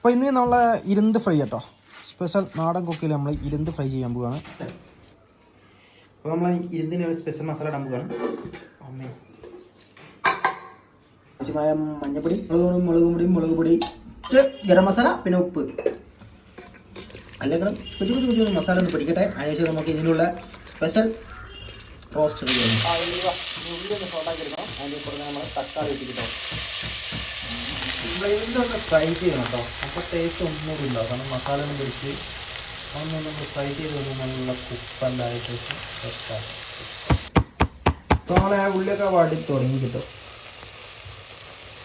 അപ്പോൾ ഇന്ന് നമ്മളെ ഇരുന്ത് ഫ്രൈ കേട്ടോ, സ്പെഷ്യൽ നാടൻ കുക്കിൽ നമ്മൾ ഇരുന്ത് ഫ്രൈ ചെയ്യാൻ പോവുകയാണ്. അപ്പോൾ നമ്മൾ ഇരുന്തിന് ഒരു സ്പെഷ്യൽ മസാല ഇടാൻ പോവുകയാണ്. ആവശ്യമായ മഞ്ഞപ്പൊടി, മുളക് പൊടി, ഗരം മസാല, പിന്നെ ഉപ്പ്. അല്ലെങ്കിൽ കുഞ്ഞു മസാല ഒന്ന് പിടിക്കട്ടെ. അതിനുശേഷം നമുക്ക് ഇതിനുള്ള സ്പെഷ്യൽ റോസ്റ്റ് ചെയ്യണം. അതിൻ്റെ പുറമെ നമ്മൾ തക്കാളി ഇട്ടിട്ടോ ഇതൊന്ന് ഫ്രൈ ചെയ്യണം കേട്ടോ. അപ്പോൾ ടേസ്റ്റ് ഒന്നുമില്ല, കാരണം മസാല ഒന്നും പിടിച്ച് അതൊന്നും നമ്മൾ ഫ്രൈ ചെയ്ത് നല്ല കുക്കല്ലായിട്ട് സെറ്റാണ്. അപ്പോൾ നമ്മളെ ഉള്ളിയൊക്കെ വാടി തുടങ്ങി കിട്ടും.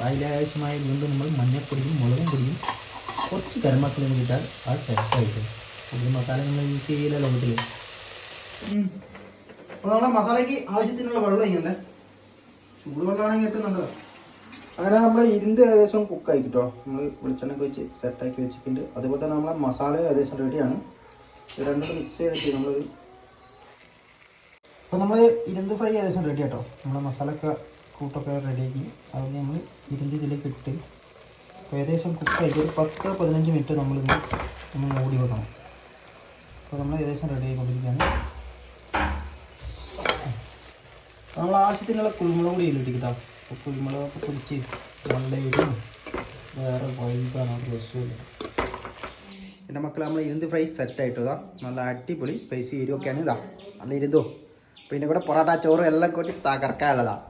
അതിലാവശ്യമായ വീണ്ടും നമ്മൾ മഞ്ഞൾപ്പൊടിയും മുളകും പൊടിയും കുറച്ച് ഗരം മസാലയും കിട്ടാൽ അത് സെറ്റായിട്ട്. കൂടുതൽ മസാല നമ്മൾ യൂസ് ചെയ്യില്ലല്ലോ വീട്ടിൽ. അപ്പോൾ നമ്മളെ മസാലയ്ക്ക് ആവശ്യത്തിനുള്ള വെള്ളം ഇങ്ങനെ ചൂടുവെള്ളമാണെങ്കിൽ ഏറ്റവും നല്ലതാണ്. അങ്ങനെ നമ്മൾ ഇരുന്ന് ഏകദേശം കുക്കായി കിട്ടോ. നമ്മൾ വെളിച്ചെണ്ണയൊക്കെ വെച്ച് സെറ്റാക്കി വെച്ചിട്ടുണ്ട്. അതുപോലെ തന്നെ നമ്മളെ മസാല ഏകദേശം റെഡിയാണ്. ഇത് രണ്ടും മിക്സ് ചെയ്തിട്ട് നമ്മളൊരു അപ്പോൾ നമ്മൾ ഇരുന്ന് ഫ്രൈ ഏകദേശം റെഡി കേട്ടോ. നമ്മളെ മസാലയൊക്കെ കൂട്ടൊക്കെ റെഡിയാക്കി അത് നമ്മൾ ഇരുന്ന് ഇതിലേക്ക് ഇട്ട് അപ്പോൾ ഏകദേശം കുക്കായിട്ട് ഒരു 10-15 മിനിറ്റ് നമ്മൾ മൂടി വെക്കണം. അപ്പോൾ നമ്മൾ ഏകദേശം റെഡി ആയിക്കൊണ്ടിരിക്കുകയാണ്. നമ്മൾ ആവശ്യത്തിനുള്ള കുരുമുളക് കൂടി ഇതിലിട്ടിട്ടാ. അപ്പോൾ കുരുമുളകൊക്കെ പൊടിച്ച് നല്ല എരിവും വേറെ വൈബാണ്, രസമില്ല. എൻ്റെ മക്കൾ നമ്മൾ ഇരുന്ന് ഫ്രൈ സെറ്റായിട്ടതാ. നല്ല അടിപൊളി സ്പൈസി എരിവൊക്കെയാണ്. ഇതാ നല്ല ഇരുന്നോ. പിന്നെ ഇവിടെ പൊറോട്ട ചോറും എല്ലാം കൂട്ടി തകർക്കാനുള്ളതാണ്.